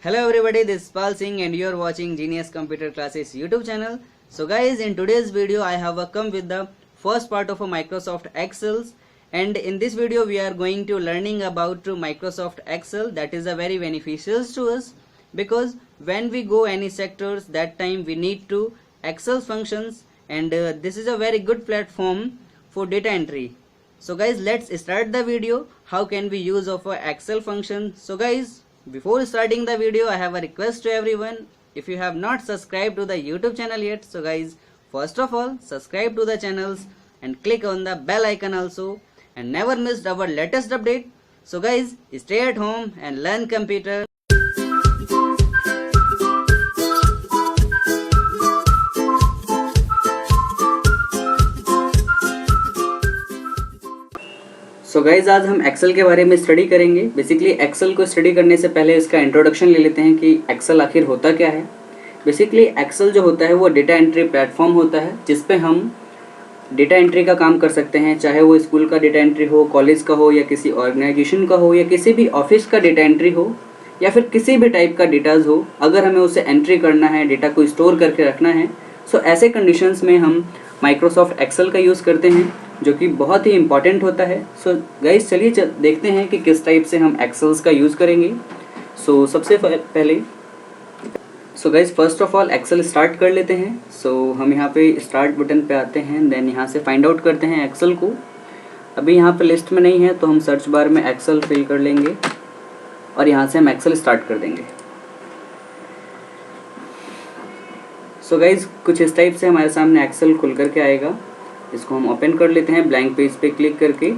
Hello everybody, this is Pal Singh and you are watching Genius Computer Classes YouTube channel. So guys, in today's video I have come with the first part of a Microsoft Excel, and in this video we are going to learning about Microsoft Excel. That is a very beneficial to us because when we go any sectors, that time we need to Excel functions, and this is a very good platform for data entry. So guys, let's start the video. How can we use of a Excel function? So guys, before starting the video, I have a request to everyone. If you have not subscribed to the YouTube channel yet, so guys, first of all, subscribe to the channels and click on the bell icon also, and never miss our latest update. So guys, stay at home and learn computer. So guys, आज हम Excel के बारे में study करेंगे। Basically Excel को study करने से पहले इसका इंट्रोडक्शन ले लेते हैं कि एक्सेल आखिर होता क्या है। बेसिकली एक्सेल जो होता है वो डेटा एंट्री प्लेटफॉर्म होता है जिस पे हम डेटा एंट्री का काम कर सकते हैं, चाहे वो स्कूल का डेटा एंट्री हो, कॉलेज का हो, या किसी ऑर्गेनाइजेशन का हो, या किसी भी ऑफिस का डेटा एंट्री हो, या फिर किसी भी टाइप का डेटाज हो। अगर हमें उसे एंट्री करना है, डेटा को स्टोर करके रखना है, सो ऐसे कंडीशंस में हम माइक्रोसॉफ्ट एक्सेल का यूज़ करते हैं, जो कि बहुत ही इंपॉर्टेंट होता है। सो गाइस, चलिए देखते हैं कि किस टाइप से हम एक्सेल्स का यूज़ करेंगे। सबसे पहले guys, first of all Excel start कर लेते हैं। हम यहाँ पे स्टार्ट बटन पे आते हैं, देन यहाँ से फाइंड आउट करते हैं एक्सेल को। अभी यहाँ पे लिस्ट में नहीं है तो हम सर्च बार में एक्सेल फिल कर लेंगे और यहाँ से हम एक्सेल स्टार्ट कर देंगे। गाइस, कुछ इस टाइप से हमारे सामने एक्सेल खुल करके आएगा। इसको हम ओपन कर लेते हैं ब्लैंक पेज पे क्लिक करके,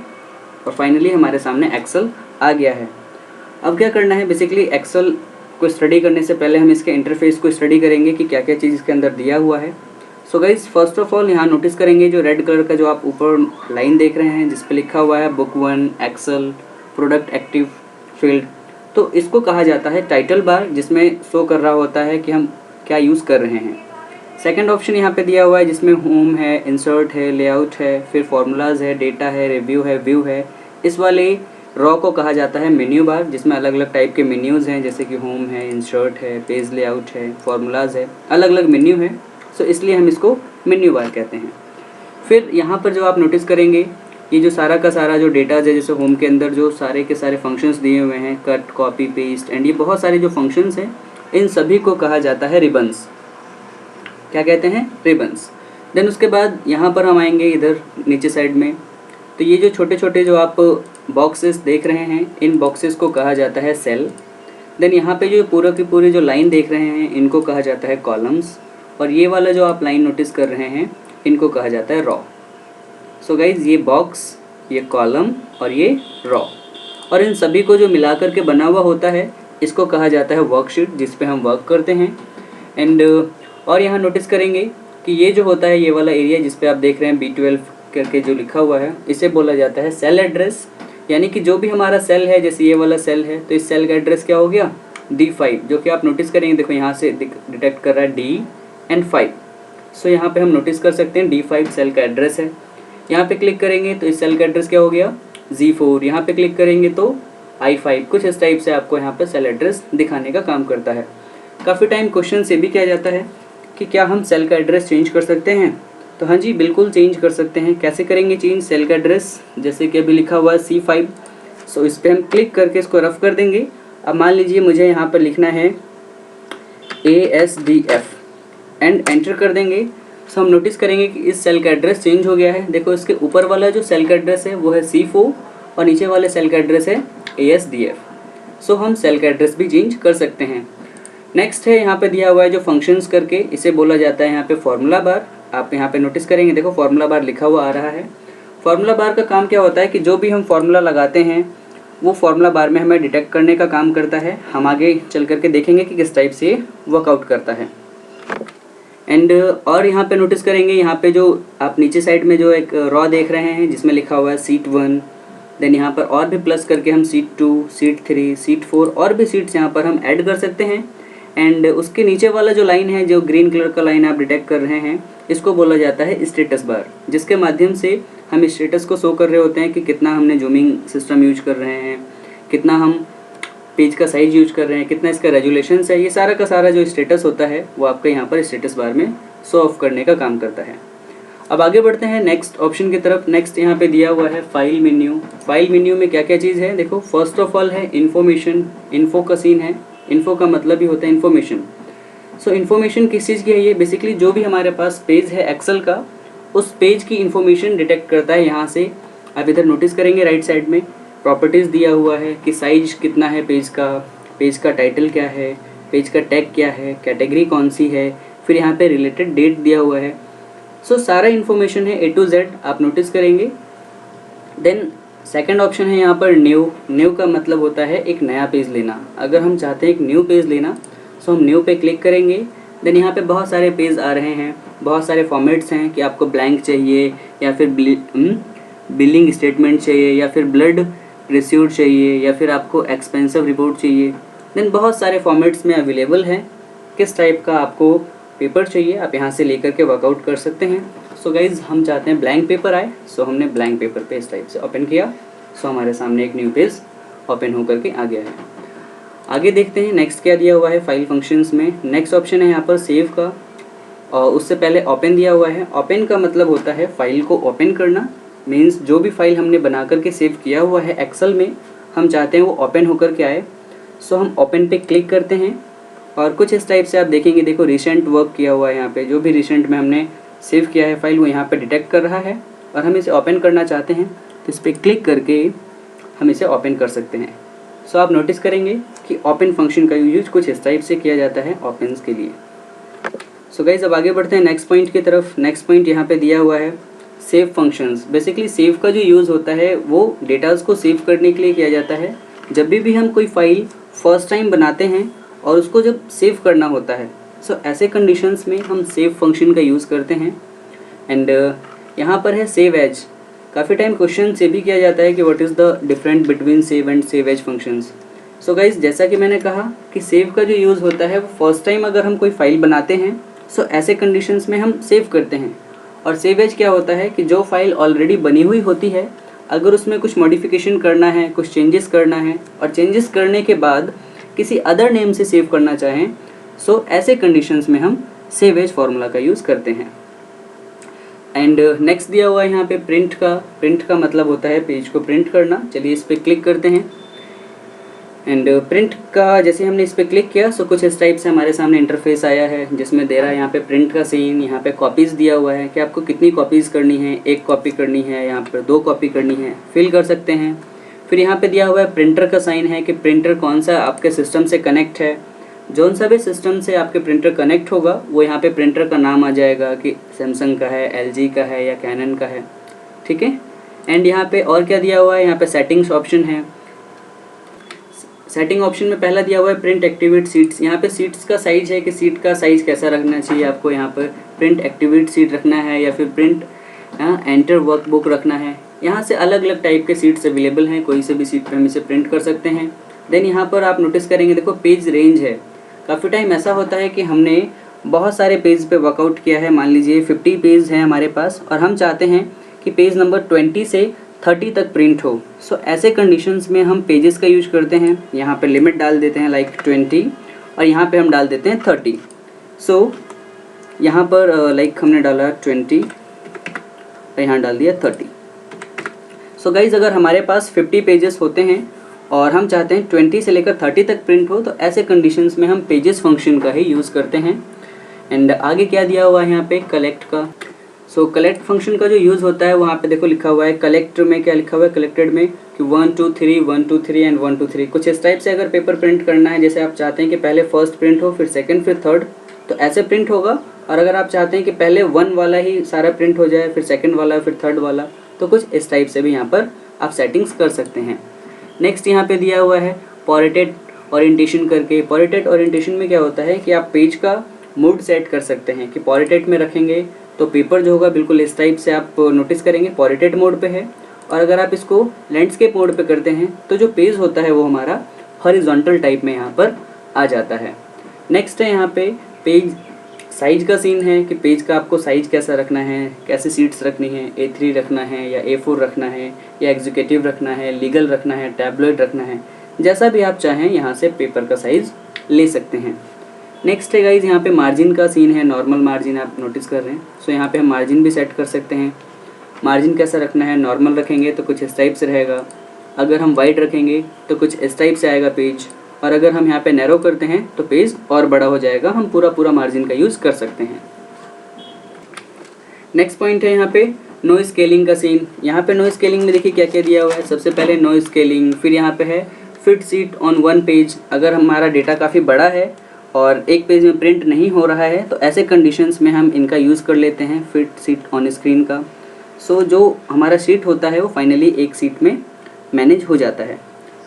और फाइनली हमारे सामने एक्सेल आ गया है। अब क्या करना है, बेसिकली एक्सेल को स्टडी करने से पहले हम इसके इंटरफेस को स्टडी करेंगे कि क्या क्या चीज़ इसके अंदर दिया हुआ है। गाइस, फर्स्ट ऑफ ऑल यहाँ नोटिस करेंगे जो रेड कलर का जो आप ऊपर लाइन देख रहे हैं जिस पे लिखा हुआ है book 1 Excel product active field, तो इसको कहा जाता है टाइटल बार, जिसमें शो कर रहा होता है कि हम क्या यूज़ कर रहे हैं। सेकंड ऑप्शन यहाँ पे दिया हुआ है जिसमें होम है, इंसर्ट है, लेआउट है, फिर फॉर्मूलाज है, डेटा है, रिव्यू है, व्यू है। इस वाले रॉ को कहा जाता है मेन्यू बार, जिसमें अलग अलग टाइप के मेन्यूज़ हैं, जैसे कि होम है, इंसर्ट है, पेज लेआउट है, फॉर्मूलाज है, अलग अलग मेन्यू है। इसलिए हम इसको मेन्यू बार कहते हैं। फिर यहाँ पर जो आप नोटिस करेंगे, ये जो सारा का सारा जो डेटाज है, जैसे होम के अंदर जो सारे के सारे फंक्शंस दिए हुए हैं, कट, कॉपी, पेस्ट एंड ये बहुत सारे जो फंक्शंस हैं, इन सभी को कहा जाता है रिबन्स। क्या कहते हैं? रिबन्स। देन उसके बाद यहाँ पर हम आएंगे इधर नीचे साइड में, तो ये जो छोटे छोटे जो आप बॉक्सेस देख रहे हैं, इन बॉक्सेस को कहा जाता है सेल। देन यहाँ पे जो पूरा की पूरी जो लाइन देख रहे हैं, इनको कहा जाता है कॉलम्स, और ये वाला जो आप लाइन नोटिस कर रहे हैं, इनको कहा जाता है रॉ। गाइज, ये बॉक्स, ये कॉलम और ये रॉ, और इन सभी को जो मिला करके बना हुआ होता है, इसको कहा जाता है वर्कशीट, जिस पे हम वर्क करते हैं। एंड और यहाँ नोटिस करेंगे कि ये जो होता है, ये वाला एरिया जिस पे आप देख रहे हैं B12 करके जो लिखा हुआ है, इसे बोला जाता है सेल एड्रेस। यानी कि जो भी हमारा सेल है, जैसे ये वाला सेल है, तो इस सेल का एड्रेस क्या हो गया? D5, जो कि आप नोटिस करेंगे, देखो यहाँ से डिटेक्ट कर रहा है D and 5। यहाँ पे हम नोटिस कर सकते हैं D5 सेल का एड्रेस है। यहाँ पे क्लिक करेंगे तो इस सेल का एड्रेस क्या हो गया? G4। यहाँ पे क्लिक करेंगे तो I5। कुछ इस टाइप से आपको यहाँ पे सेल एड्रेस दिखाने का काम करता है। काफ़ी टाइम क्वेश्चन से भी किया जाता है कि क्या हम सेल का एड्रेस चेंज कर सकते हैं? तो हाँ जी, बिल्कुल चेंज कर सकते हैं। कैसे करेंगे चेंज सेल का एड्रेस? जैसे कि अभी लिखा हुआ है C5, इस पर हम क्लिक करके इसको रफ कर देंगे। अब मान लीजिए मुझे यहाँ पर लिखना है ASDF एंड एंटर कर देंगे। हम नोटिस करेंगे कि इस सेल का एड्रेस चेंज हो गया है। देखो, इसके ऊपर वाला जो सेल का एड्रेस है वो है C4 और नीचे वाले सेल का एड्रेस है ASDF। हम सेल का एड्रेस भी चेंज कर सकते हैं। नेक्स्ट है यहाँ पे दिया हुआ है जो फंक्शंस करके, इसे बोला जाता है यहाँ पे फॉर्मूला बार। आप यहाँ पे नोटिस करेंगे, देखो फॉर्मूला बार लिखा हुआ आ रहा है। फॉर्मूला बार का काम क्या होता है कि जो भी हम फॉर्मूला लगाते हैं वो फॉर्मूला बार में हमें डिटेक्ट करने का काम करता है। हम आगे चल करके देखेंगे कि किस टाइप से वर्कआउट करता है। एंड और यहाँ पे नोटिस करेंगे, यहाँ पे जो आप नीचे साइड में जो एक रॉ देख रहे हैं जिसमें लिखा हुआ है सीट 1, देन यहाँ पर और भी प्लस करके हम सीट 2, सीट 3, सीट 4 और भी सीट्स यहाँ पर हम ऐड कर सकते हैं। एंड उसके नीचे वाला जो लाइन है, जो ग्रीन कलर का लाइन आप डिटेक्ट कर रहे हैं, इसको बोला जाता है स्टेटस बार, जिसके माध्यम से हम स्टेटस को शो कर रहे होते हैं कि कितना हमने जूमिंग सिस्टम यूज कर रहे हैं, कितना हम पेज का साइज यूज कर रहे हैं, कितना इसका रेजुलेशन है, ये सारा का सारा जो स्टेटस होता है वो आपका यहाँ पर स्टेटस बार में शो ऑफ करने का काम करता है। अब आगे बढ़ते हैं नेक्स्ट ऑप्शन की तरफ। नेक्स्ट यहाँ पे दिया हुआ है फाइल मेन्यू। फाइल मेन्यू में क्या क्या चीज़ है, देखो फर्स्ट ऑफ ऑल है इन्फॉर्मेशन। इन्फो का सीन है, इन्फो का मतलब ही होता है इन्फॉर्मेशन। सो इन्फॉर्मेशन किस चीज़ की है, ये बेसिकली जो भी हमारे पास पेज है एक्सेल का, उस पेज की इन्फॉर्मेशन डिटेक्ट करता है। यहाँ से आप इधर नोटिस करेंगे राइट साइड में प्रॉपर्टीज़ दिया हुआ है कि साइज कितना है पेज का टाइटल क्या है, पेज का टैग क्या है, कैटेगरी कौन सी है, फिर यहाँ पे रिलेटेड डेट दिया हुआ है। सो सारा इन्फॉर्मेशन है A to Z आप नोटिस करेंगे। देन सेकंड ऑप्शन है यहाँ पर न्यू का मतलब होता है एक नया पेज लेना। अगर हम चाहते हैं एक न्यू पेज लेना, सो हम न्यू पे क्लिक करेंगे। देन यहाँ पे बहुत सारे पेज आ रहे हैं, बहुत सारे फॉर्मेट्स हैं कि आपको ब्लैंक चाहिए या फिर बिलिंग स्टेटमेंट चाहिए या फिर ब्लड रिसीव्ड चाहिए या फिर आपको एक्सपेंसिव रिपोर्ट चाहिए। देन बहुत सारे फॉर्मेट्स में अवेलेबल हैं, किस टाइप का आपको पेपर चाहिए आप यहाँ से लेकर के वर्कआउट कर सकते हैं। सो गाइज हम चाहते हैं ब्लैंक पेपर आए, सो हमने ब्लैंक पेपर पे इस टाइप से ओपन किया। सो हमारे सामने एक न्यू पेज ओपन होकर के आ गया है। आगे देखते हैं नेक्स्ट क्या दिया हुआ है फाइल फंक्शंस में। नेक्स्ट ऑप्शन है यहाँ पर सेव का, और उससे पहले ओपन दिया हुआ है। ओपन का मतलब होता है फाइल को ओपन करना, मीन्स जो भी फाइल हमने बना करके सेव किया हुआ है एक्सेल में, हम चाहते हैं वो ओपन होकर के आए। सो हम ओपन पे क्लिक करते हैं और कुछ इस टाइप से आप देखेंगे, देखो रिसेंट वर्क किया हुआ है यहाँ पे, जो भी रिसेंट में हमने सेव किया है फाइल वो यहाँ पे डिटेक्ट कर रहा है और हम इसे ओपन करना चाहते हैं तो इस पर क्लिक करके हम इसे ओपन कर सकते हैं। सो आप नोटिस करेंगे कि ओपन फंक्शन का यूज कुछ इस टाइप से किया जाता है ओपन्स के लिए। सो गाइज अब आगे बढ़ते हैं नेक्स्ट पॉइंट की तरफ। नेक्स्ट पॉइंट यहाँ पे दिया हुआ है सेव फंक्शंस। बेसिकली सेव का जो यूज़ होता है वो डेटाज को सेव करने के लिए किया जाता है। जब भी हम कोई फाइल फर्स्ट टाइम बनाते हैं और उसको जब सेव करना होता है, सो ऐसे कंडीशंस में हम सेव फंक्शन का यूज़ करते हैं। एंड यहाँ पर है सेव एज। काफ़ी टाइम क्वेश्चन से भी किया जाता है कि what is the difference between save and save as functions. So guys जैसा कि मैंने कहा कि सेव का जो यूज़ होता है वो फर्स्ट टाइम अगर हम कोई फाइल बनाते हैं, सो ऐसे कंडीशंस में हम सेव करते हैं। और सेव एज क्या होता है कि जो फाइल ऑलरेडी बनी हुई होती है, अगर उसमें कुछ मॉडिफिकेशन करना है, कुछ चेंजेस करना है और चेंजेस करने के बाद किसी अदर नेम से सेव करना चाहें, सो ऐसे कंडीशंस में हम सेव एज फार्मूला का यूज़ करते हैं। एंड नेक्स्ट दिया हुआ है यहाँ पे प्रिंट का। प्रिंट का मतलब होता है पेज को प्रिंट करना। चलिए इस पर क्लिक करते हैं। एंड प्रिंट का जैसे हमने इस पर क्लिक किया, सो कुछ इस टाइप से हमारे सामने इंटरफेस आया है जिसमें दे रहा है यहाँ पे प्रिंट का सीन। यहाँ पे कॉपीज़ दिया हुआ है कि आपको कितनी कॉपीज़ करनी है, एक कॉपी करनी है, यहाँ पर 2 कॉपी करनी है, फिल कर सकते हैं। फिर यहाँ पे दिया हुआ है प्रिंटर का साइन है कि प्रिंटर कौन सा आपके सिस्टम से कनेक्ट है। जौन सा भी सिस्टम से आपके प्रिंटर कनेक्ट होगा वो यहाँ पे प्रिंटर का नाम आ जाएगा कि सैमसंग का है, LG का है या कैनन का है, ठीक है। एंड यहाँ पे और क्या दिया हुआ है, यहाँ पे सेटिंग्स ऑप्शन है। सेटिंग ऑप्शन में पहला दिया हुआ है प्रिंट एक्टिवेट सीट्स। यहाँ पे सीट्स का साइज है कि सीट का साइज कैसा रखना चाहिए आपको। यहाँ पर प्रिंट एक्टिवेट सीट रखना है या फिर प्रिंट एंटर वर्कबुक रखना है। यहाँ से अलग अलग टाइप के सीट्स अवेलेबल हैं, कोई से भी सीट पर हम इसे प्रिंट कर सकते हैं। देन यहाँ पर आप नोटिस करेंगे, देखो पेज रेंज है। काफ़ी टाइम ऐसा होता है कि हमने बहुत सारे पेज पे वर्कआउट किया है, मान लीजिए 50 पेज हैं हमारे पास और हम चाहते हैं कि पेज नंबर 20 से 30 तक प्रिंट हो। सो ऐसे कंडीशंस में हम पेजेस का यूज करते हैं। यहाँ पे लिमिट डाल देते हैं लाइक 20 और यहाँ पे हम डाल देते हैं 30। सो यहाँ पर लाइक हमने डाला 20 और यहाँ डाल दिया 30। सो गाइज अगर हमारे पास 50 पेजेस होते हैं और हम चाहते हैं 20 से लेकर 30 तक प्रिंट हो, तो ऐसे कंडीशंस में हम पेजेस फंक्शन का ही यूज़ करते हैं। एंड आगे क्या दिया हुआ है यहाँ पे कलेक्ट का। सो कलेक्ट फंक्शन का जो यूज़ होता है वहाँ पे देखो लिखा हुआ है कलेक्ट में, क्या लिखा हुआ है कलेक्टेड में कि 1 2 3 1 2 3 एंड 1 2 3। कुछ इस टाइप से अगर पेपर प्रिंट करना है, जैसे आप चाहते हैं कि पहले फर्स्ट प्रिंट हो, फिर सेकंड, फिर थर्ड, तो ऐसे प्रिंट होगा। और अगर आप चाहते हैं कि पहले 1 वाला ही सारा प्रिंट हो जाए, फिर सेकंड वाला, फिर थर्ड वाला, तो कुछ इस टाइप से भी यहाँ पर आप सेटिंग्स कर सकते हैं। नेक्स्ट यहाँ पे दिया हुआ है पोर्ट्रेट ओरिएंटेशन करके। पोर्ट्रेट ओरिएंटेशन में क्या होता है कि आप पेज का मूड सेट कर सकते हैं कि पोर्ट्रेट में रखेंगे तो पेपर जो होगा बिल्कुल इस टाइप से आप नोटिस करेंगे पोर्ट्रेट मोड पे है। और अगर आप इसको लैंडस्केप मोड पे करते हैं तो जो पेज होता है वो हमारा हॉरिजॉन्टल टाइप में यहाँ पर आ जाता है। नेक्स्ट है यहाँ पे पेज साइज का सीन है कि पेज का आपको साइज कैसा रखना है, कैसे सीट्स रखनी है, A3 रखना है या A4 रखना है या एग्जीक्यूटिव रखना है, लीगल रखना है, टैबलॉइड रखना है। जैसा भी आप चाहें यहाँ से पेपर का साइज़ ले सकते हैं। नेक्स्ट है गाइज, यहाँ पे मार्जिन का सीन है, नॉर्मल मार्जिन आप नोटिस कर रहे हैं। सो यहाँ पे हम मार्जिन भी सेट कर सकते हैं। मार्जिन कैसा रखना है, नॉर्मल रखेंगे तो कुछ इस टाइप से रहेगा, अगर हम वाइड रखेंगे तो कुछ इस टाइप से आएगा पेज, और अगर हम यहाँ पे नैरो करते हैं तो पेज और बड़ा हो जाएगा। हम पूरा मार्जिन का यूज़ कर सकते हैं। नेक्स्ट पॉइंट है यहाँ पे नॉइज़ स्केलिंग का सीन। यहाँ पे नॉइज़ स्केलिंग में देखिए क्या क्या दिया हुआ है। सबसे पहले नॉइज़ स्केलिंग, फिर यहाँ पे है fit seat on one page. अगर हमारा डेटा काफ़ी बड़ा है और एक पेज में प्रिंट नहीं हो रहा है तो ऐसे कंडीशंस में हम इनका यूज़ कर लेते हैं फिट सीट ऑन स्क्रीन का। सो जो हमारा सीट होता है वो फाइनली एक सीट में मैनेज हो जाता है।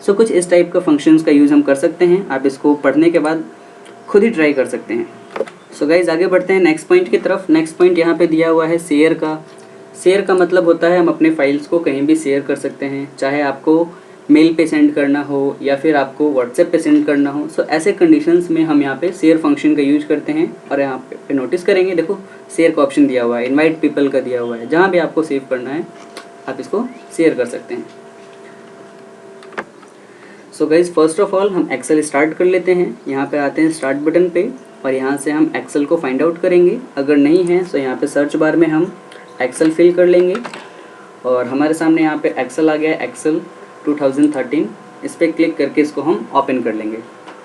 सो कुछ इस टाइप का फंक्शंस का यूज़ हम कर सकते हैं। आप इसको पढ़ने के बाद खुद ही ट्राई कर सकते हैं। सो गाइज आगे बढ़ते हैं नेक्स्ट पॉइंट की तरफ। नेक्स्ट पॉइंट यहाँ पे दिया हुआ है शेयर का। शेयर का मतलब होता है हम अपने फाइल्स को कहीं भी शेयर कर सकते हैं, चाहे आपको मेल पे सेंड करना हो या फिर आपको व्हाट्सएप पे सेंड करना हो। सो ऐसे कंडीशंस में हम यहाँ पे शेयर फंक्शन का यूज करते हैं। और यहाँ पे नोटिस करेंगे, देखो शेयर का ऑप्शन दिया हुआ है, इनवाइट पीपल का दिया हुआ है। जहाँ भी आपको सेव करना है आप इसको शेयर कर सकते हैं। So guys first of all हम एक्सेल स्टार्ट कर लेते हैं। यहाँ पे आते हैं स्टार्ट बटन पे और यहाँ से हम एक्सेल को फाइंड आउट करेंगे। अगर नहीं है तो यहाँ पे सर्च बार में हम एक्सेल फिल कर लेंगे और हमारे सामने यहाँ पे एक्सेल आ गया है, एक्सेल 2013। इस पर क्लिक करके इसको हम ओपन कर लेंगे।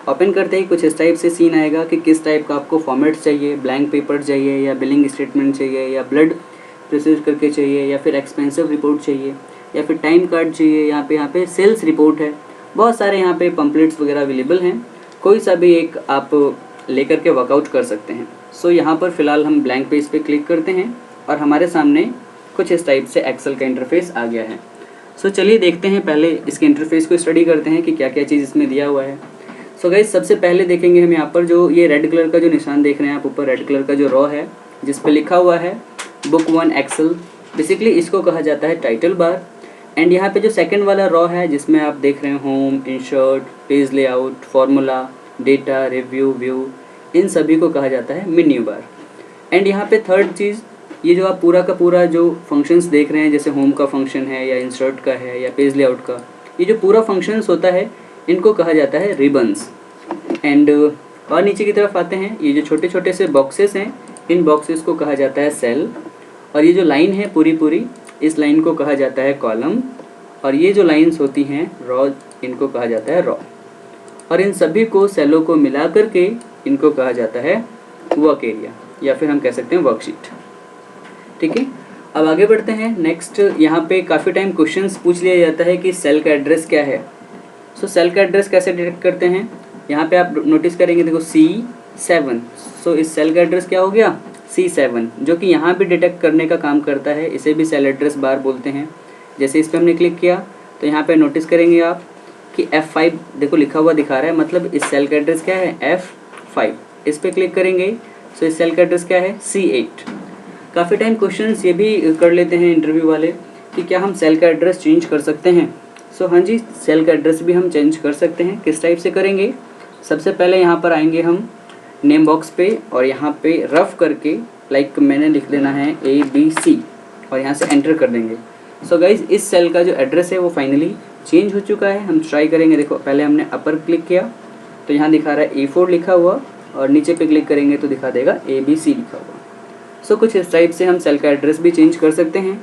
ओपन करते ही कुछ इस टाइप से सीन आएगा कि किस टाइप का आपको फॉर्मेट चाहिए, ब्लैंक पेपर चाहिए या बिलिंग स्टेटमेंट चाहिए या ब्लड प्रोसेस करके चाहिए या फिर एक्सपेंसिव रिपोर्ट चाहिए या फिर टाइम कार्ड चाहिए। यहाँ पे सेल्स रिपोर्ट है, बहुत सारे यहाँ पे पम्पलेट्स वगैरह अवेलेबल हैं। कोई सा भी एक आप लेकर के वर्कआउट कर सकते हैं। सो यहाँ पर फ़िलहाल हम ब्लैंक पेज पे क्लिक करते हैं और हमारे सामने कुछ इस टाइप से एक्सेल का इंटरफेस आ गया है। सो चलिए देखते हैं, पहले इसके इंटरफेस को स्टडी करते हैं कि क्या क्या चीज़ इसमें दिया हुआ है। सो गाइस सबसे पहले देखेंगे हम यहाँ पर जो ये रेड कलर का जो निशान देख रहे हैं आप ऊपर, रेड कलर का जो रॉ है जिस पे लिखा हुआ है बुक 1 एक्सेल, बेसिकली इसको कहा जाता है टाइटल बार। एंड यहाँ पे जो सेकंड वाला रॉ है जिसमें आप देख रहे हैं home, insert, page layout, formula, data, review, view, इन सभी को कहा जाता है मेन्यू बार। एंड यहाँ पे थर्ड चीज़, ये जो आप पूरा का पूरा जो फंक्शंस देख रहे हैं जैसे होम का फंक्शन है या इंसर्ट का है या पेज लेआउट का, ये जो पूरा फंक्शंस होता है इनको कहा जाता है रिबन्स। एंड और नीचे की तरफ आते हैं, ये जो छोटे छोटे से बॉक्सेस हैं इन बॉक्सेस को कहा जाता है सेल। और ये जो लाइन है पूरी इस लाइन को कहा जाता है कॉलम। और ये जो लाइंस होती हैं रॉ, इनको कहा जाता है रॉ। और इन सभी को सेलों को मिला करके इनको कहा जाता है वर्क एरिया या फिर हम कह सकते हैं वर्कशीट। ठीक है, अब आगे बढ़ते हैं। नेक्स्ट यहाँ पे काफ़ी टाइम क्वेश्चंस पूछ लिया जाता है कि सेल का एड्रेस क्या है। सो सेल का एड्रेस कैसे डिटेक्ट करते हैं, यहाँ पे आप नोटिस करेंगे, देखो C7। सो इस सेल का एड्रेस क्या हो गया C7, जो कि यहाँ भी डिटेक्ट करने का काम करता है। इसे भी सेल एड्रेस बार बोलते हैं। जैसे इस पर हमने क्लिक किया तो यहाँ पे नोटिस करेंगे आप कि F5 देखो लिखा हुआ दिखा रहा है, मतलब इस सेल का एड्रेस क्या है F5। इस पर क्लिक करेंगे सो इस सेल का एड्रेस क्या है C8। काफ़ी टाइम क्वेश्चंस ये भी कर लेते हैं इंटरव्यू वाले कि क्या हम सेल का एड्रेस चेंज कर सकते हैं। सो हाँ जी, सेल का एड्रेस भी हम चेंज कर सकते हैं। किस टाइप से करेंगे, सबसे पहले यहाँ पर आएंगे हम नेम बॉक्स पे और यहाँ पे रफ करके लाइक मैंने लिख देना है ABC और यहाँ से एंटर कर देंगे। सो गाइज इस सेल का जो एड्रेस है वो फाइनली चेंज हो चुका है। हम ट्राई करेंगे, देखो पहले हमने अपर क्लिक किया तो यहाँ दिखा रहा है A4 लिखा हुआ और नीचे पे क्लिक करेंगे तो दिखा देगा ABC लिखा हुआ। सो कुछ इस टाइप से हम सेल का एड्रेस भी चेंज कर सकते हैं।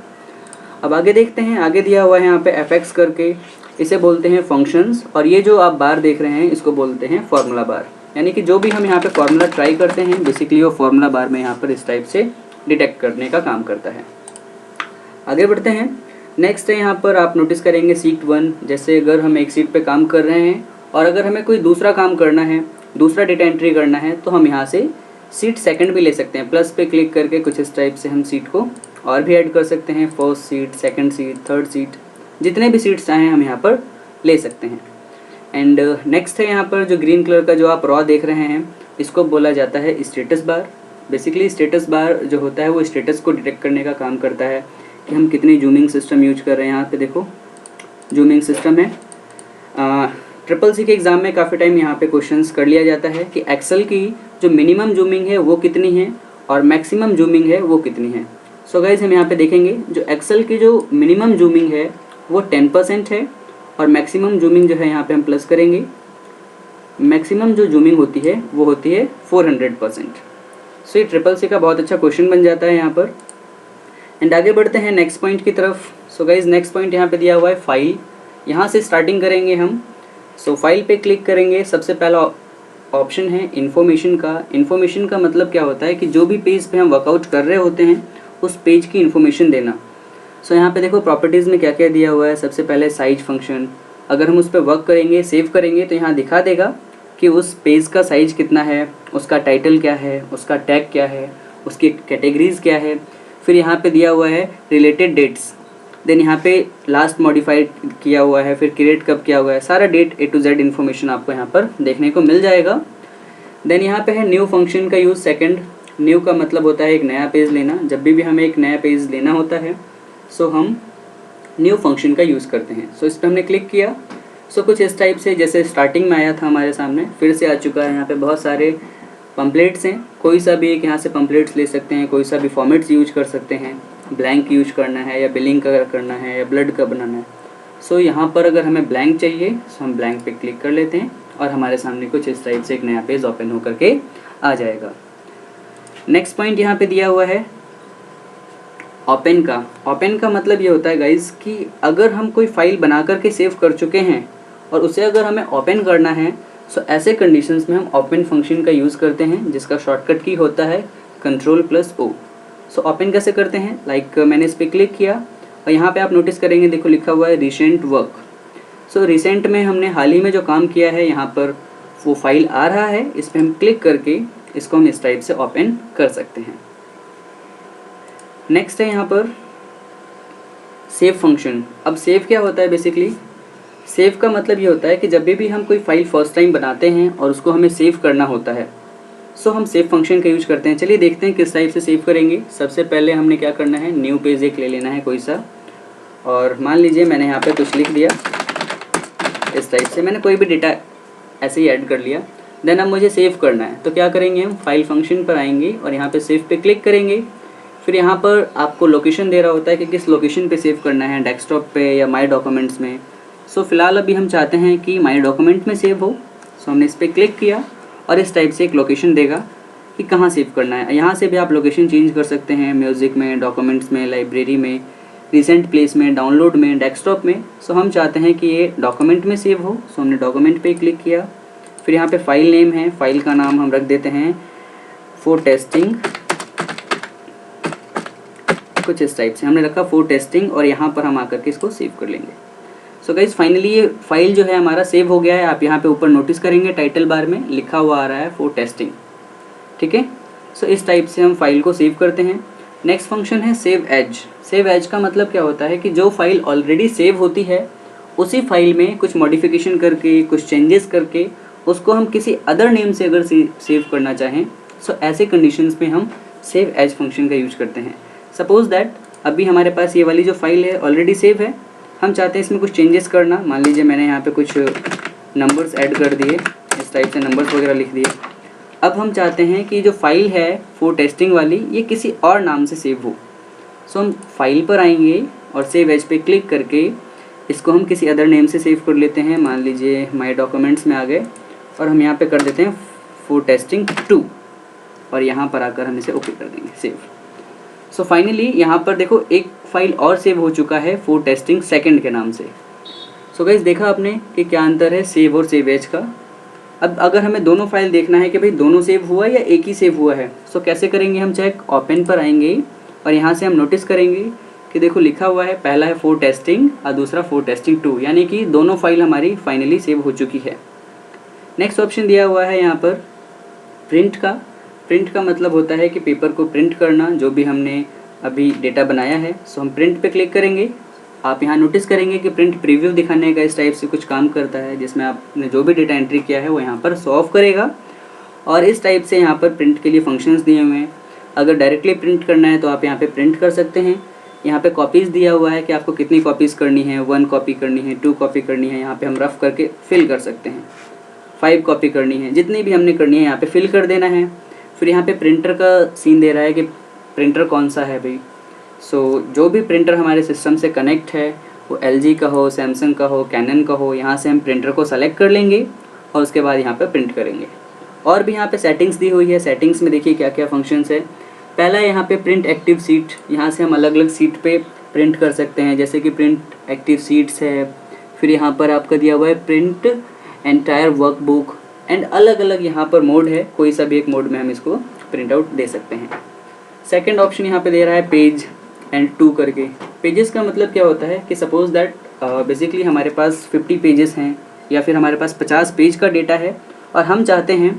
अब आगे देखते हैं, आगे दिया हुआ है यहाँ पे FX करके, इसे बोलते हैं फंक्शंस। और ये जो आप बार देख रहे हैं इसको बोलते हैं फार्मूला बार, यानी कि जो भी हम यहाँ पे फार्मूला ट्राई करते हैं बेसिकली वो फार्मूला बार में यहाँ पर इस टाइप से डिटेक्ट करने का काम करता है। आगे बढ़ते हैं। नेक्स्ट है यहाँ पर आप नोटिस करेंगे सीट 1। जैसे अगर हम एक सीट पे काम कर रहे हैं और अगर हमें कोई दूसरा काम करना है, दूसरा डेटा एंट्री करना है, तो हम यहाँ से सीट सेकंड भी ले सकते हैं। प्लस पे क्लिक करके कुछ इस टाइप से हम सीट को और भी ऐड कर सकते हैं। First seat, second seat, third seat, जितने भी सीट्स चाहें हम यहाँ पर ले सकते हैं। एंड नेक्स्ट है यहाँ पर जो ग्रीन कलर का जो आप रॉ देख रहे हैं इसको बोला जाता है status bar. Basically status bar जो होता है वो स्टेटस को डिटेक्ट करने का काम करता है कि हम कितनी जूमिंग सिस्टम यूज कर रहे हैं। यहाँ पे देखो जूमिंग सिस्टम है। CCC के एग्ज़ाम में काफ़ी टाइम यहाँ पे क्वेश्चंस कर लिया जाता है कि एक्सेल की जो मिनिमम जूमिंग है वो कितनी है और मैक्सिमम जूमिंग है वो कितनी है। सो गाइज हम यहाँ पे देखेंगे जो एक्सेल की जो मिनिमम जूमिंग है वो 10% है और मैक्सिमम जूमिंग जो है यहाँ पे हम प्लस करेंगे। मैक्सिमम जो जूमिंग होती है वो होती है 400%। सो ये ट्रिपल सी का बहुत अच्छा क्वेश्चन बन जाता है यहाँ पर। एंड आगे बढ़ते हैं नेक्स्ट पॉइंट की तरफ। सो गाइज नेक्स्ट पॉइंट यहाँ पे दिया हुआ है फाइल। यहाँ से स्टार्टिंग करेंगे हम। सो फाइल पे क्लिक करेंगे। सबसे पहला ऑप्शन है इन्फॉर्मेशन का। इन्फॉर्मेशन का मतलब क्या होता है कि जो भी पेज पे हम वर्कआउट कर रहे होते हैं उस पेज की इन्फॉर्मेशन देना। सो यहाँ पे देखो प्रॉपर्टीज़ में क्या क्या दिया हुआ है। सबसे पहले साइज फंक्शन, अगर हम उस पर वर्क करेंगे, सेव करेंगे तो यहाँ दिखा देगा कि उस पेज का साइज़ कितना है, उसका टाइटल क्या है, उसका टैग क्या है, उसकी कैटेगरीज़ क्या है। फिर यहाँ पे दिया हुआ है रिलेटेड डेट्स, देन यहाँ पे लास्ट मॉडिफाइड किया हुआ है, फिर क्रिएट कब किया हुआ है, सारा date A to Z information आपको यहाँ पर देखने को मिल जाएगा। देन यहाँ पे है न्यू फंक्शन का यूज़। सेकंड, न्यू का मतलब होता है एक नया पेज लेना। जब भी हमें एक नया पेज लेना होता है सो हम न्यू फंक्शन का यूज़ करते हैं। सो इस पर हमने क्लिक किया। सो कुछ इस टाइप से जैसे स्टार्टिंग में आया था हमारे सामने फिर से आ चुका है। यहाँ पे बहुत सारे पम्पलेट्स हैं, कोई सा भी एक यहाँ से पम्पलेट्स ले सकते हैं, कोई सा भी फॉर्मेट्स यूज कर सकते हैं। ब्लैंक यूज करना है या बिलिंग का करना है या ब्लड का बनाना है। सो यहाँ पर अगर हमें ब्लैंक चाहिए सो हम ब्लैंक पे क्लिक कर लेते हैं और हमारे सामने कुछ इस टाइप से एक नया पेज ओपन होकर के आ जाएगा। नेक्स्ट पॉइंट यहाँ पे दिया हुआ है ओपन का। ओपन का मतलब ये होता है गाइज कि अगर हम कोई फाइल बना करके सेव कर चुके हैं और उसे अगर हमें ओपन करना है सो ऐसे कंडीशंस में हम ओपन फंक्शन का यूज़ करते हैं, जिसका शॉर्टकट की होता है Ctrl+O। सो ओपन कैसे करते हैं, लाइक मैंने इस पर क्लिक किया और यहाँ पे आप नोटिस करेंगे, देखो लिखा हुआ है रिसेंट वर्क। सो रिसेंट में हमने हाल ही में जो काम किया है यहाँ पर वो फाइल आ रहा है। इस पर हम क्लिक करके इसको हम इस टाइप से ओपन कर सकते हैं। नेक्स्ट है यहाँ पर सेव फंक्शन। अब सेव क्या होता है, बेसिकली सेव का मतलब ये होता है कि जब भी हम कोई फाइल फर्स्ट टाइम बनाते हैं और उसको हमें सेव करना होता है सो हम सेव फंक्शन का यूज करते हैं। चलिए देखते हैं किस टाइप से सेव करेंगे। सबसे पहले हमने क्या करना है, न्यू पेज एक ले लेना है कोई सा, और मान लीजिए मैंने यहाँ पे कुछ लिख दिया इस टाइप से, मैंने कोई भी डेटा ऐसे ही ऐड कर लिया। देन अब मुझे सेव करना है तो क्या करेंगे, हम फाइल फंक्शन पर आएंगे और यहाँ पे सेव पे क्लिक करेंगे। फिर यहाँ पर आपको लोकेशन दे रहा होता है कि किस लोकेशन पे सेव करना है, डेस्कटॉप पे या माई डॉक्यूमेंट्स में। सो फिलहाल अभी हम चाहते हैं कि माई डॉक्यूमेंट में सेव हो। सो हमने इस पर क्लिक किया और इस टाइप से एक लोकेशन देगा कि कहाँ सेव करना है। यहाँ से भी आप लोकेशन चेंज कर सकते हैं, म्यूज़िक में, डॉक्यूमेंट्स में, लाइब्रेरी में, रिसेंट प्लेस में, डाउनलोड में, डेस्कटॉप में। सो हम चाहते हैं कि ये डॉक्यूमेंट में सेव हो। सो हमने डॉक्यूमेंट पे क्लिक किया। फिर यहाँ पे फाइल नेम है, फाइल का नाम हम रख देते हैं फॉर टेस्टिंग, कुछ इस टाइप से हमने रखा फॉर टेस्टिंग, और यहाँ पर हम आकर के इसको सेव कर लेंगे। सो गाइज फाइनली ये फाइल जो है हमारा सेव हो गया है। आप यहाँ पे ऊपर नोटिस करेंगे टाइटल बार में लिखा हुआ आ रहा है फॉर टेस्टिंग, ठीक है। सो इस टाइप से हम फाइल को सेव करते हैं। नेक्स्ट फंक्शन है सेव एज। सेव एज का मतलब क्या होता है कि जो फाइल ऑलरेडी सेव होती है उसी फाइल में कुछ मॉडिफिकेशन करके, कुछ चेंजेस करके उसको हम किसी अदर नेम से अगर सेव करना चाहें सो ऐसे कंडीशंस में हम सेव एज फंक्शन का यूज करते हैं। सपोज दैट अभी हमारे पास ये वाली जो फाइल है ऑलरेडी सेव है, हम चाहते हैं इसमें कुछ चेंजेस करना। मान लीजिए मैंने यहाँ पे कुछ नंबर्स ऐड कर दिए, इस टाइप से नंबर्स वगैरह लिख दिए। अब हम चाहते हैं कि जो फाइल है फॉर टेस्टिंग वाली ये किसी और नाम से सेव हो। सो हम फाइल पर आएंगे और सेव एज पे क्लिक करके इसको हम किसी अदर नेम से सेव कर लेते हैं। मान लीजिए माई डॉक्यूमेंट्स में आ गए और हम यहाँ पे कर देते हैं फॉर टेस्टिंग 2 और यहाँ पर आकर हम इसे ओके कर देंगे सेव। सो फाइनली यहाँ पर देखो एक फाइल और सेव हो चुका है फॉर टेस्टिंग सेकंड के नाम से। सो गाइस देखा आपने कि क्या अंतर है सेव और सेव एज का। अब अगर हमें दोनों फाइल देखना है कि भाई दोनों सेव हुआ है या एक ही सेव हुआ है, सो कैसे करेंगे, हम चेक ओपन पर आएंगे और यहाँ से हम नोटिस करेंगे कि देखो लिखा हुआ है पहला है फॉर टेस्टिंग और दूसरा फॉर टेस्टिंग 2, यानी कि दोनों फाइल हमारी फाइनली सेव हो चुकी है। नेक्स्ट ऑप्शन दिया हुआ है यहाँ पर प्रिंट का। प्रिंट का मतलब होता है कि पेपर को प्रिंट करना, जो भी हमने अभी डेटा बनाया है। सो हम प्रिंट पे क्लिक करेंगे। आप यहाँ नोटिस करेंगे कि प्रिंट प्रीव्यू दिखाने का इस टाइप से कुछ काम करता है, जिसमें आपने जो भी डेटा एंट्री किया है वो यहाँ पर शो ऑफ करेगा। और इस टाइप से यहाँ पर प्रिंट के लिए फंक्शंस दिए हुए हैं। अगर डायरेक्टली प्रिंट करना है तो आप यहाँ पे प्रिंट कर सकते हैं। यहाँ पे कॉपीज़ दिया हुआ है कि आपको कितनी कॉपीज़ करनी है, 1 कॉपी करनी है, 2 कॉपी करनी है, यहाँ पे हम रफ करके फिल कर सकते हैं। 5 कॉपी करनी है, जितनी भी हमने करनी है यहाँ पे फिल कर देना है। फिर यहाँ पे प्रिंटर का सीन दे रहा है कि प्रिंटर कौन सा है भाई। सो जो भी प्रिंटर हमारे सिस्टम से कनेक्ट है वो LG का हो, सैमसंग का हो, कैनन का हो, यहाँ से हम प्रिंटर को सेलेक्ट कर लेंगे और उसके बाद यहाँ पे प्रिंट करेंगे। और भी यहाँ पे सेटिंग्स दी हुई है। सेटिंग्स में देखिए क्या क्या फंक्शंस है। पहला यहाँ पे प्रिंट एक्टिव सीट, यहाँ से हम अलग अलग सीट पे प्रिंट कर सकते हैं, जैसे कि प्रिंट एक्टिव सीट्स है। फिर यहाँ पर आपका दिया हुआ है प्रिंट एंटायर वर्कबुक एंड अलग अलग यहाँ पर मोड है, कोई सा भी एक मोड में हम इसको प्रिंट आउट दे सकते हैं। सेकंड ऑप्शन यहाँ पे दे रहा है पेज एंड 2 करके। पेजेस का मतलब क्या होता है कि सपोज दैट बेसिकली हमारे पास 50 पेजेस हैं या फिर हमारे पास 50 पेज का डेटा है और हम चाहते हैं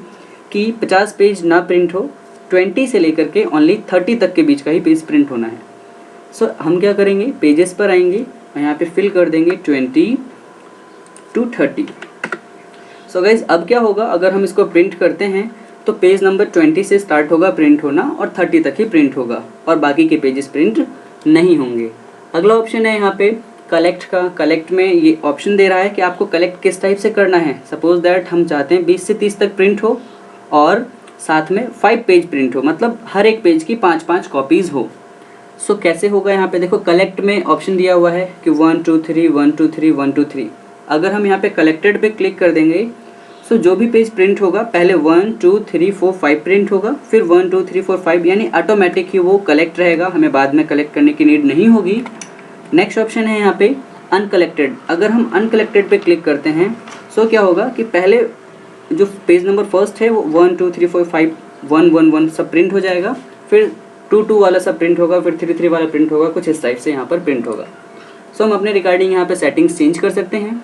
कि 50 पेज ना प्रिंट हो, 20 से लेकर के ओनली 30 तक के बीच का ही पेज प्रिंट होना है। सो हम क्या करेंगे, पेजेस पर आएंगे और यहाँ पे फिल कर देंगे 20 to 30। सो गाइज अब क्या होगा, अगर हम इसको प्रिंट करते हैं तो पेज नंबर 20 से स्टार्ट होगा प्रिंट होना और 30 तक ही प्रिंट होगा और बाकी के पेजेस प्रिंट नहीं होंगे। अगला ऑप्शन है यहाँ पे कलेक्ट का। कलेक्ट में ये ऑप्शन दे रहा है कि आपको कलेक्ट किस टाइप से करना है। सपोज दैट हम चाहते हैं 20 से 30 तक प्रिंट हो और साथ में 5 पेज प्रिंट हो, मतलब हर एक पेज की 5-5 कॉपीज़ हो। सो कैसे होगा, यहाँ पे देखो कलेक्ट में ऑप्शन दिया हुआ है कि 1 2 3 1 2 3 1 2 3। अगर हम यहाँ पे कलेक्टेड पे क्लिक कर देंगे सो जो भी पेज प्रिंट होगा पहले 1 2 3 4 5 प्रिंट होगा, फिर 1 2 3 4 5, यानी ऑटोमेटिक ही वो कलेक्ट रहेगा, हमें बाद में कलेक्ट करने की नीड नहीं होगी। नेक्स्ट ऑप्शन है यहाँ पे अनकलेक्टेड। अगर हम अनकलेक्टेड पे क्लिक करते हैं सो क्या होगा कि पहले जो पेज नंबर फर्स्ट है वो 1 2 3 4 5 1 1 1 सब प्रिंट हो जाएगा, फिर 2 2 वाला सब प्रिंट होगा, फिर 3 3 वाला प्रिंट होगा, कुछ इस टाइप से यहाँ पर प्रिंट होगा। सो हम अपने रिगार्डिंग यहाँ पे सेटिंग्स चेंज कर सकते हैं।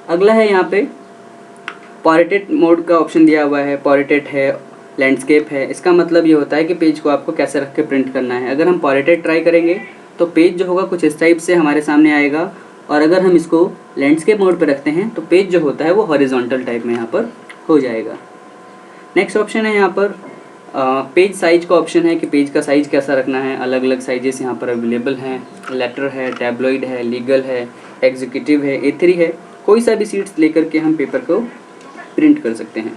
अगला है यहाँ पे पोर्ट्रेट मोड का ऑप्शन दिया हुआ है। पोर्ट्रेट है, लैंडस्केप है। इसका मतलब ये होता है कि पेज को आपको कैसे रख के प्रिंट करना है। अगर हम पोर्ट्रेट ट्राई करेंगे तो पेज जो होगा कुछ इस टाइप से हमारे सामने आएगा, और अगर हम इसको लैंडस्केप मोड पे रखते हैं तो पेज जो होता है वो हॉरिजॉन्टल टाइप में यहाँ पर हो जाएगा। नेक्स्ट ऑप्शन है यहाँ पर पेज साइज का ऑप्शन है कि पेज का साइज़ कैसा रखना है। अलग अलग साइजेस यहाँ पर अवेलेबल हैं। लेटर है, टैबलॉइड है, लीगल है, एग्जीक्यूटिव है, A3 है, कोई सा भी सीट्स लेकर के हम पेपर को प्रिंट कर सकते हैं।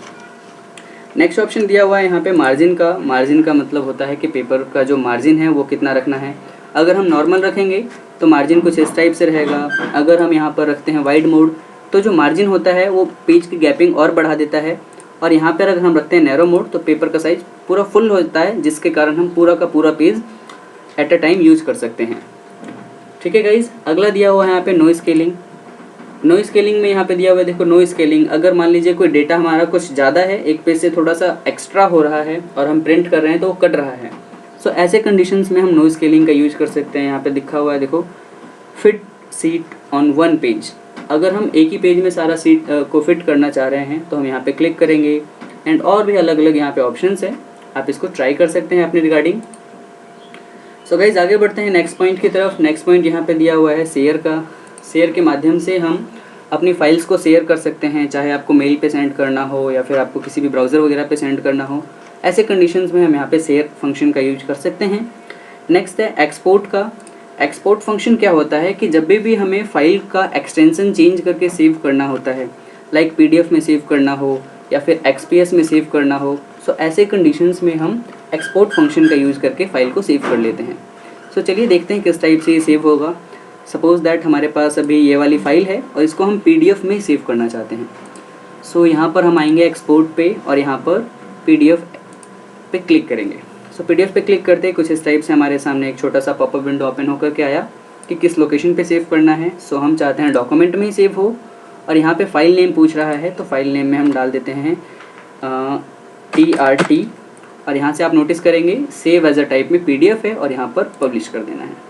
नेक्स्ट ऑप्शन दिया हुआ है यहाँ पे मार्जिन का। मार्जिन का मतलब होता है कि पेपर का जो मार्जिन है वो कितना रखना है। अगर हम नॉर्मल रखेंगे तो मार्जिन कुछ इस टाइप से रहेगा। अगर हम यहाँ पर रखते हैं वाइड मोड तो जो मार्जिन होता है वो पेज की गैपिंग और बढ़ा देता है, और यहाँ पर अगर हम रखते हैं नैरो मोड तो पेपर का साइज पूरा फुल होता है, जिसके कारण हम पूरा का पूरा page at a time use कर सकते हैं। ठीक है गाइज, अगला दिया हुआ है यहाँ पे नो स्केलिंग। नो स्केलिंग में यहाँ पे दिया हुआ है, देखो नो स्केलिंग, अगर मान लीजिए कोई डेटा हमारा कुछ ज़्यादा है, एक पेज से थोड़ा सा एक्स्ट्रा हो रहा है और हम प्रिंट कर रहे हैं तो वो कट रहा है, सो ऐसे कंडीशंस में हम नो स्केलिंग का यूज कर सकते हैं। यहाँ पे लिखा हुआ है देखो, फिट सीट ऑन 1 पेज। अगर हम एक ही पेज में सारा सीट को फिट करना चाह रहे हैं तो हम यहाँ पे क्लिक करेंगे, एंड और भी अलग अलग यहाँ पे ऑप्शंस है, आप इसको ट्राई कर सकते हैं अपने रिगार्डिंग। सो गाइज आगे बढ़ते हैं नेक्स्ट पॉइंट की तरफ। नेक्स्ट पॉइंट यहाँ पे दिया हुआ है शेयर का। शेयर के माध्यम से हम अपनी फाइल्स को शेयर कर सकते हैं, चाहे आपको मेल पे सेंड करना हो या फिर आपको किसी भी ब्राउज़र वगैरह पे सेंड करना हो, ऐसे कंडीशंस में हम यहाँ पे शेयर फंक्शन का यूज कर सकते हैं। नेक्स्ट है एक्सपोर्ट का। एक्सपोर्ट फंक्शन क्या होता है कि जब भी हमें फाइल का एक्सटेंशन चेंज करके सेव करना होता है, लाइक PDF में सेव करना हो या फिर XPS में सेव करना हो, सो ऐसे कंडीशंस में हम एक्सपोर्ट फंक्शन का यूज़ करके फ़ाइल को सेव कर लेते हैं। सो चलिए देखते हैं किस टाइप से ये सेव होगा। सपोज़ दैट हमारे पास अभी ये वाली फ़ाइल है और इसको हम PDF में सेव करना चाहते हैं। सो यहाँ पर हम आएंगे एक्सपोर्ट पे और यहाँ पर PDF पे क्लिक करेंगे। सो PDF पे क्लिक करते कुछ इस टाइप से हमारे सामने एक छोटा सा पॉपअप विंडो ओपन होकर के आया कि किस लोकेशन पे सेव करना है। सो हम चाहते हैं डॉक्यूमेंट में ही सेव हो, और यहाँ पे फाइल नेम पूछ रहा है तो फाइल नेम में हम डाल देते हैं TRT, और यहाँ से आप नोटिस करेंगे सेव एज अ टाइप में PDF है और यहाँ पर पब्लिश कर देना है।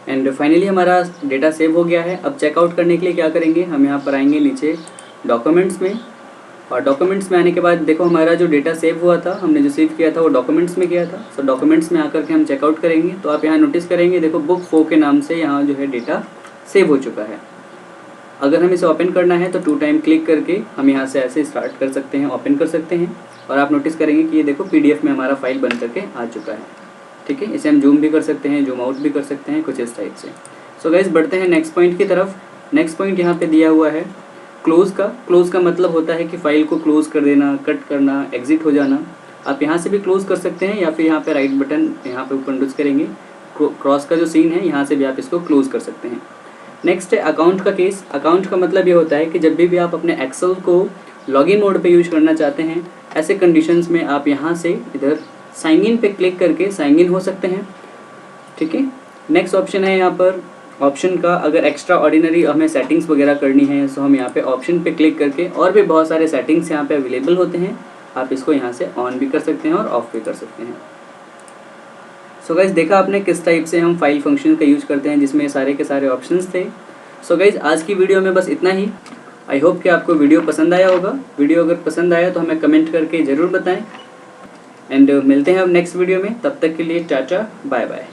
एंड फाइनली हमारा डेटा सेव हो गया है। अब चेकआउट करने के लिए क्या करेंगे, हम यहाँ पर आएंगे नीचे डॉक्यूमेंट्स में, और डॉक्यूमेंट्स में आने के बाद देखो हमारा जो डेटा सेव हुआ था, हमने जो सेव किया था वो डॉक्यूमेंट्स में किया था। सो डॉक्यूमेंट्स में आकर के हम चेकआउट करेंगे तो आप यहाँ नोटिस करेंगे देखो बुक 4 के नाम से यहाँ जो है डेटा सेव हो चुका है। अगर हम इसे ओपन करना है तो 2 टाइम क्लिक करके हम यहाँ से ऐसे स्टार्ट कर सकते हैं, ओपन कर सकते हैं, और आप नोटिस करेंगे कि ये देखो PDF में हमारा फाइल बन करके आ चुका है। ठीक है, इसे हम जूम भी कर सकते हैं, जूम आउट भी कर सकते हैं, कुछ इस टाइप से। सो गाइस बढ़ते हैं नेक्स्ट पॉइंट की तरफ। नेक्स्ट पॉइंट यहाँ पे दिया हुआ है क्लोज़ का। क्लोज़ का मतलब होता है कि फ़ाइल को क्लोज़ कर देना, कट करना, एग्जिट हो जाना। आप यहाँ से भी क्लोज़ कर सकते हैं या फिर यहाँ पे राइट बटन यहाँ पे ऊपर डच करेंगे, क्रॉस का जो सीन है यहाँ से भी आप इसको क्लोज़ कर सकते हैं। नेक्स्ट है अकाउंट का केस। अकाउंट का मतलब ये होता है कि जब भी आप अपने एक्सेल को लॉगिन मोड पे यूज करना चाहते हैं, ऐसे कंडीशंस में आप यहाँ से इधर साइन इन पे क्लिक करके साइन इन हो सकते हैं। ठीक है, नेक्स्ट ऑप्शन है यहाँ पर ऑप्शन का, अगर एक्स्ट्रा ऑर्डिनरी हमें सेटिंग्स वगैरह करनी है तो हम यहाँ पे ऑप्शन पे क्लिक करके, और भी बहुत सारे सेटिंग्स यहाँ पे अवेलेबल होते हैं, आप इसको यहाँ से ऑन भी कर सकते हैं और ऑफ भी कर सकते हैं। सो गाइज देखा आपने किस टाइप से हम फाइल फंक्शन का यूज करते हैं जिसमें सारे के सारे ऑप्शंस थे। सो गाइज आज की वीडियो में बस इतना ही। आई होप कि आपको वीडियो पसंद आया होगा। वीडियो अगर पसंद आया तो हमें कमेंट करके ज़रूर बताएं एंड मिलते हैं अब नेक्स्ट वीडियो में। तब तक के लिए टाटा बाय बाय।